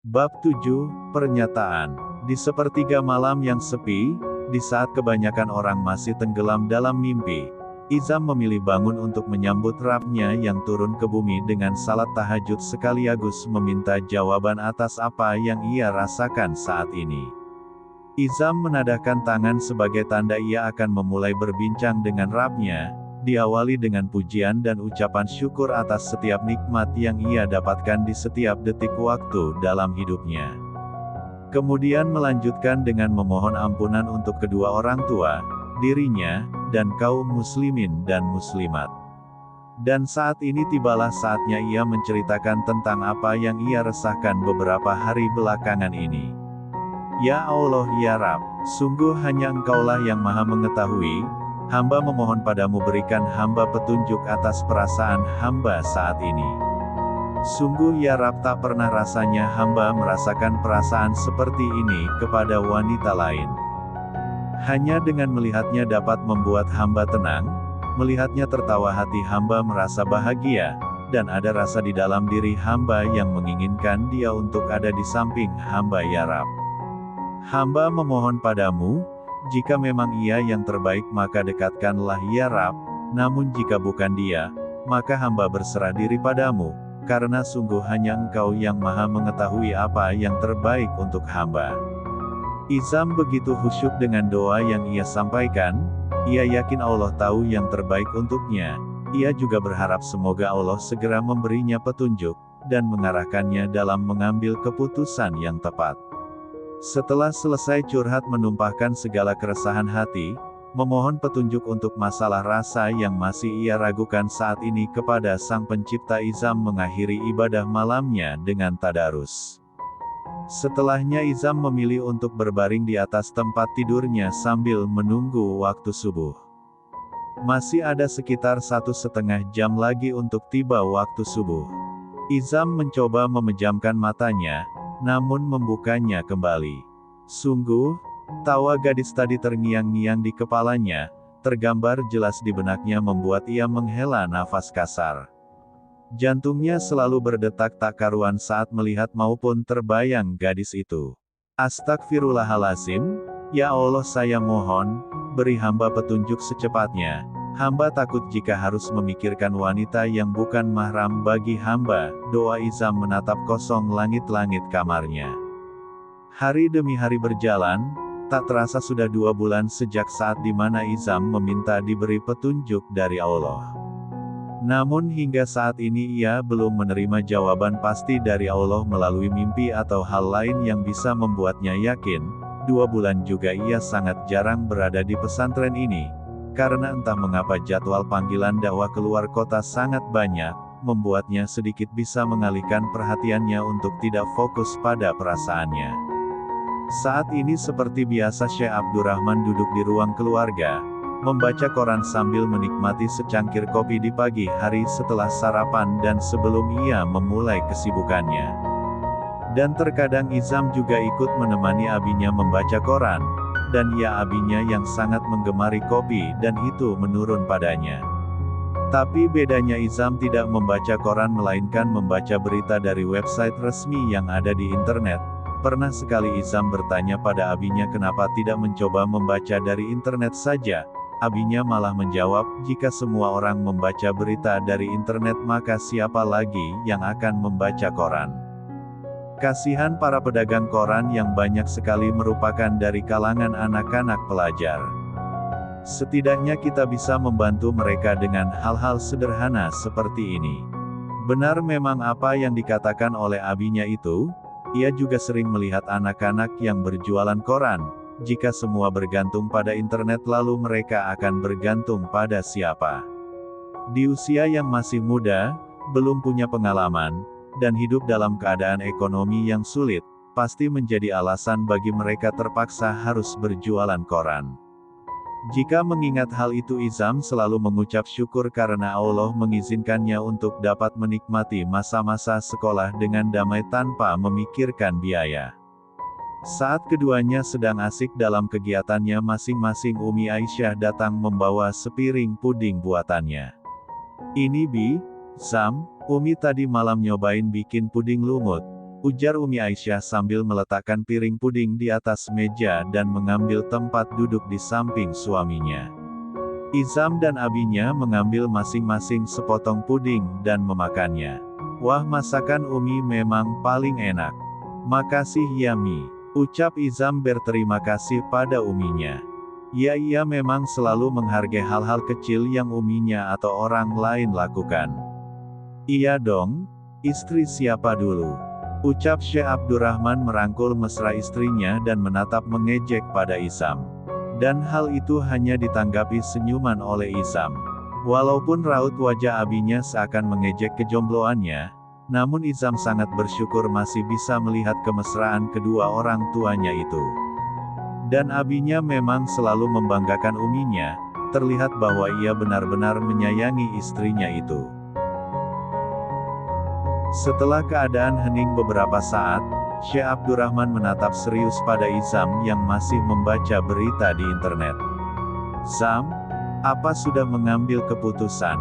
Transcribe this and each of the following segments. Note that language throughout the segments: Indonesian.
Bab 7, Pernyataan. Di sepertiga malam yang sepi, di saat kebanyakan orang masih tenggelam dalam mimpi, Izam memilih bangun untuk menyambut Rabb-nya yang turun ke bumi dengan salat tahajud sekaligus meminta jawaban atas apa yang ia rasakan saat ini. Izam menadahkan tangan sebagai tanda ia akan memulai berbincang dengan Rabb-nya, diawali dengan pujian dan ucapan syukur atas setiap nikmat yang ia dapatkan di setiap detik waktu dalam hidupnya. Kemudian melanjutkan dengan memohon ampunan untuk kedua orang tua, dirinya, dan kaum muslimin dan muslimat. Dan saat ini tibalah saatnya ia menceritakan tentang apa yang ia resahkan beberapa hari belakangan ini. Ya Allah ya Rabb, sungguh hanya Engkaulah yang maha mengetahui, hamba memohon padamu berikan hamba petunjuk atas perasaan hamba saat ini. Sungguh ya Rabb, tak pernah rasanya hamba merasakan perasaan seperti ini kepada wanita lain. Hanya dengan melihatnya dapat membuat hamba tenang, melihatnya tertawa hati hamba merasa bahagia, dan ada rasa di dalam diri hamba yang menginginkan dia untuk ada di samping hamba ya Rabb. Hamba memohon padamu, jika memang ia yang terbaik maka dekatkanlah ya Rabb, namun jika bukan dia, maka hamba berserah diri padamu, karena sungguh hanya Engkau yang maha mengetahui apa yang terbaik untuk hamba. Izam begitu khusyuk dengan doa yang ia sampaikan, ia yakin Allah tahu yang terbaik untuknya, ia juga berharap semoga Allah segera memberinya petunjuk, dan mengarahkannya dalam mengambil keputusan yang tepat. Setelah selesai curhat menumpahkan segala keresahan hati, memohon petunjuk untuk masalah rasa yang masih ia ragukan saat ini kepada Sang Pencipta, Izam mengakhiri ibadah malamnya dengan tadarus. Setelahnya Izam memilih untuk berbaring di atas tempat tidurnya sambil menunggu waktu subuh. Masih ada sekitar 1,5 jam lagi untuk tiba waktu subuh. Izam mencoba memejamkan matanya, namun membukanya kembali. Sungguh, tawa gadis tadi terngiang-ngiang di kepalanya, tergambar jelas di benaknya membuat ia menghela nafas kasar. Jantungnya selalu berdetak tak karuan saat melihat maupun terbayang gadis itu. Astagfirullahalazim, ya Allah saya mohon, beri hamba petunjuk secepatnya, hamba takut jika harus memikirkan wanita yang bukan mahram bagi hamba. Doa Izam menatap kosong langit-langit kamarnya. Hari demi hari berjalan, tak terasa sudah 2 bulan sejak saat dimana Izam meminta diberi petunjuk dari Allah. Namun hingga saat ini ia belum menerima jawaban pasti dari Allah melalui mimpi atau hal lain yang bisa membuatnya yakin. 2 bulan juga ia sangat jarang berada di pesantren ini, karena entah mengapa jadwal panggilan dakwah keluar kota sangat banyak, membuatnya sedikit bisa mengalihkan perhatiannya untuk tidak fokus pada perasaannya. Saat ini seperti biasa Syekh Abdurrahman duduk di ruang keluarga, membaca koran sambil menikmati secangkir kopi di pagi hari setelah sarapan dan sebelum ia memulai kesibukannya. Dan terkadang Izam juga ikut menemani abinya membaca koran, dan ya abinya yang sangat menggemari kopi dan itu menurun padanya. Tapi bedanya Izam tidak membaca koran melainkan membaca berita dari website resmi yang ada di internet. Pernah sekali Izam bertanya pada abinya kenapa tidak mencoba membaca dari internet saja. Abinya malah menjawab, jika semua orang membaca berita dari internet maka siapa lagi yang akan membaca koran. Kasihan para pedagang koran yang banyak sekali merupakan dari kalangan anak-anak pelajar. Setidaknya kita bisa membantu mereka dengan hal-hal sederhana seperti ini. Benar memang apa yang dikatakan oleh abinya itu, ia juga sering melihat anak-anak yang berjualan koran. Jika semua bergantung pada internet lalu mereka akan bergantung pada siapa? Di usia yang masih muda, belum punya pengalaman, dan hidup dalam keadaan ekonomi yang sulit, pasti menjadi alasan bagi mereka terpaksa harus berjualan koran. Jika mengingat hal itu Izam selalu mengucap syukur karena Allah mengizinkannya untuk dapat menikmati masa-masa sekolah dengan damai tanpa memikirkan biaya. Saat keduanya sedang asik dalam kegiatannya masing-masing, Umi Aisyah datang membawa sepiring puding buatannya. Ini Bi, Zam, Umi tadi malam nyobain bikin puding lumut. ujar Umi Aisyah sambil meletakkan piring puding di atas meja dan mengambil tempat duduk di samping suaminya. Izam dan abinya mengambil masing-masing sepotong puding dan memakannya. Wah, masakan Umi memang paling enak. Makasih ya Mi, ucap Izam berterima kasih pada uminya. Ya, ia memang selalu menghargai hal-hal kecil yang uminya atau orang lain lakukan. Iya dong, istri siapa dulu? Ucap Syekh Abdurrahman merangkul mesra istrinya dan menatap mengejek pada Izam. Dan hal itu hanya ditanggapi senyuman oleh Izam. Walaupun raut wajah abinya seakan mengejek kejombloannya, namun Izam sangat bersyukur masih bisa melihat kemesraan kedua orang tuanya itu. Dan abinya memang selalu membanggakan uminya, terlihat bahwa ia benar-benar menyayangi istrinya itu. Setelah keadaan hening beberapa saat, Syekh Abdurrahman menatap serius pada Izam yang masih membaca berita di internet. "Zam, apa sudah mengambil keputusan?"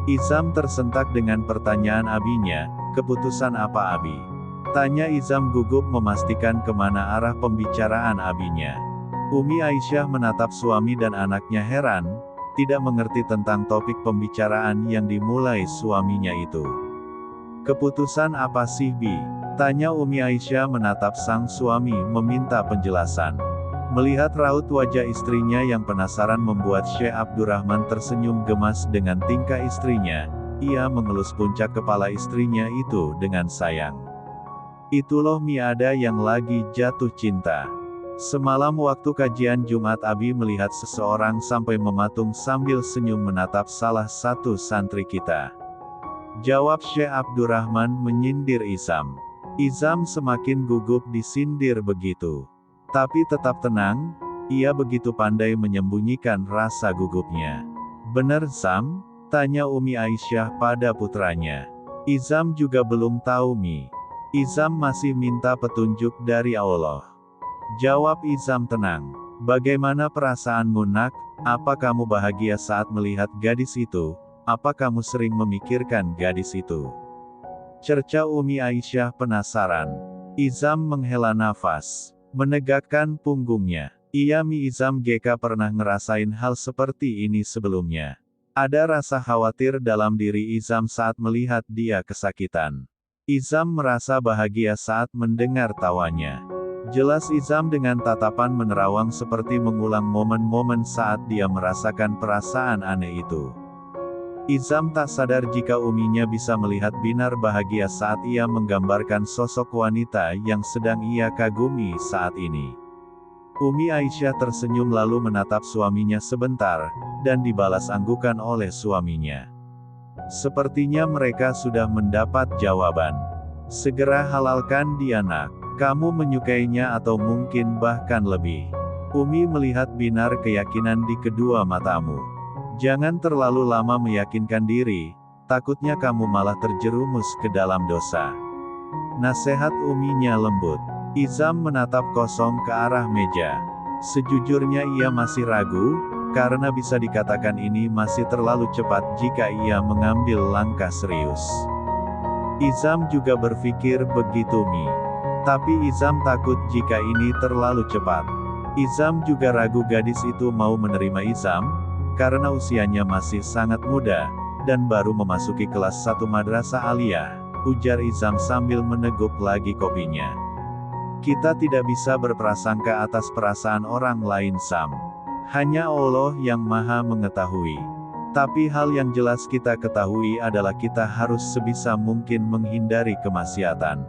Izam tersentak dengan pertanyaan abinya. "Keputusan apa Abi?" tanya Izam gugup memastikan kemana arah pembicaraan abinya. Umi Aisyah menatap suami dan anaknya heran, tidak mengerti tentang topik pembicaraan yang dimulai suaminya itu. "Keputusan apa sih Bi?" tanya Umi Aisyah menatap sang suami meminta penjelasan. Melihat raut wajah istrinya yang penasaran membuat Syekh Abdurrahman tersenyum gemas dengan tingkah istrinya, ia mengelus puncak kepala istrinya itu dengan sayang. "Itu loh Mi, ada yang lagi jatuh cinta. Semalam waktu kajian Jumat Abi melihat seseorang sampai mematung sambil senyum menatap salah satu santri kita," jawab Syekh Abdurrahman menyindir Izam. Izam semakin gugup disindir begitu. Tapi tetap tenang, ia begitu pandai menyembunyikan rasa gugupnya. "Bener Zam?" tanya Umi Aisyah pada putranya. Izam juga belum tahu Mi. Izam masih minta petunjuk dari Allah. Jawab Izam tenang. "Bagaimana perasaanmu Nak? Apa kamu bahagia saat melihat gadis itu? Apa kamu sering memikirkan gadis itu?" cerca Umi Aisyah penasaran. Izam menghela nafas, menegakkan punggungnya. "Iya Mi, Izam GK pernah ngerasain hal seperti ini sebelumnya." Ada rasa khawatir dalam diri Izam saat melihat dia kesakitan. Izam merasa bahagia saat mendengar tawanya. Jelas Izam dengan tatapan menerawang seperti mengulang momen-momen saat dia merasakan perasaan aneh itu. Izam tak sadar jika uminya bisa melihat binar bahagia saat ia menggambarkan sosok wanita yang sedang ia kagumi saat ini. Umi Aisyah tersenyum lalu menatap suaminya sebentar, dan dibalas anggukan oleh suaminya. Sepertinya mereka sudah mendapat jawaban. "Segera halalkan dia Nak. Kamu menyukainya atau mungkin bahkan lebih." Umi melihat binar keyakinan di kedua matamu. "Jangan terlalu lama meyakinkan diri, takutnya kamu malah terjerumus ke dalam dosa." Nasihat uminya lembut. Izam menatap kosong ke arah meja. Sejujurnya ia masih ragu, karena bisa dikatakan ini masih terlalu cepat jika ia mengambil langkah serius. Izam juga berpikir begitu Mi. Tapi Izam takut jika ini terlalu cepat. Izam juga ragu gadis itu mau menerima Izam, karena usianya masih sangat muda, dan baru memasuki kelas 1 madrasah aliyah, ujar Izam sambil meneguk lagi kopinya. "Kita tidak bisa berprasangka atas perasaan orang lain Sam. Hanya Allah yang maha mengetahui. Tapi hal yang jelas kita ketahui adalah kita harus sebisa mungkin menghindari kemaksiatan.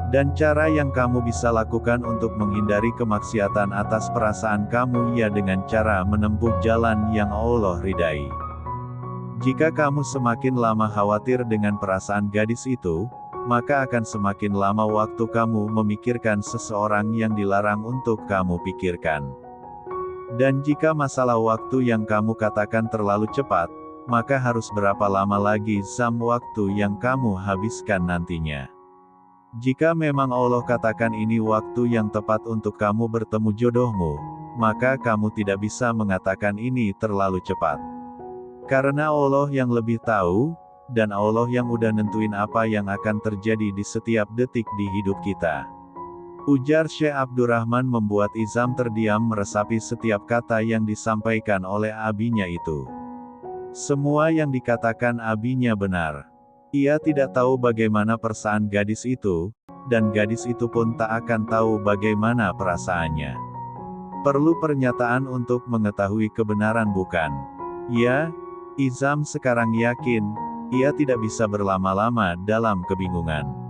Dan cara yang kamu bisa lakukan untuk menghindari kemaksiatan atas perasaan kamu ya dengan cara menempuh jalan yang Allah ridai. Jika kamu semakin lama khawatir dengan perasaan gadis itu, maka akan semakin lama waktu kamu memikirkan seseorang yang dilarang untuk kamu pikirkan. Dan jika masalah waktu yang kamu katakan terlalu cepat, maka harus berapa lama lagi Zam waktu yang kamu habiskan nantinya. Jika memang Allah katakan ini waktu yang tepat untuk kamu bertemu jodohmu, maka kamu tidak bisa mengatakan ini terlalu cepat. Karena Allah yang lebih tahu, dan Allah yang udah nentuin apa yang akan terjadi di setiap detik di hidup kita. Ujar Syekh Abdurrahman membuat Izam terdiam meresapi setiap kata yang disampaikan oleh abinya itu. Semua yang dikatakan abinya benar. Ia tidak tahu bagaimana perasaan gadis itu, dan gadis itu pun tak akan tahu bagaimana perasaannya. Perlu pernyataan untuk mengetahui kebenaran bukan? Ya, Izam sekarang yakin, ia tidak bisa berlama-lama dalam kebingungan.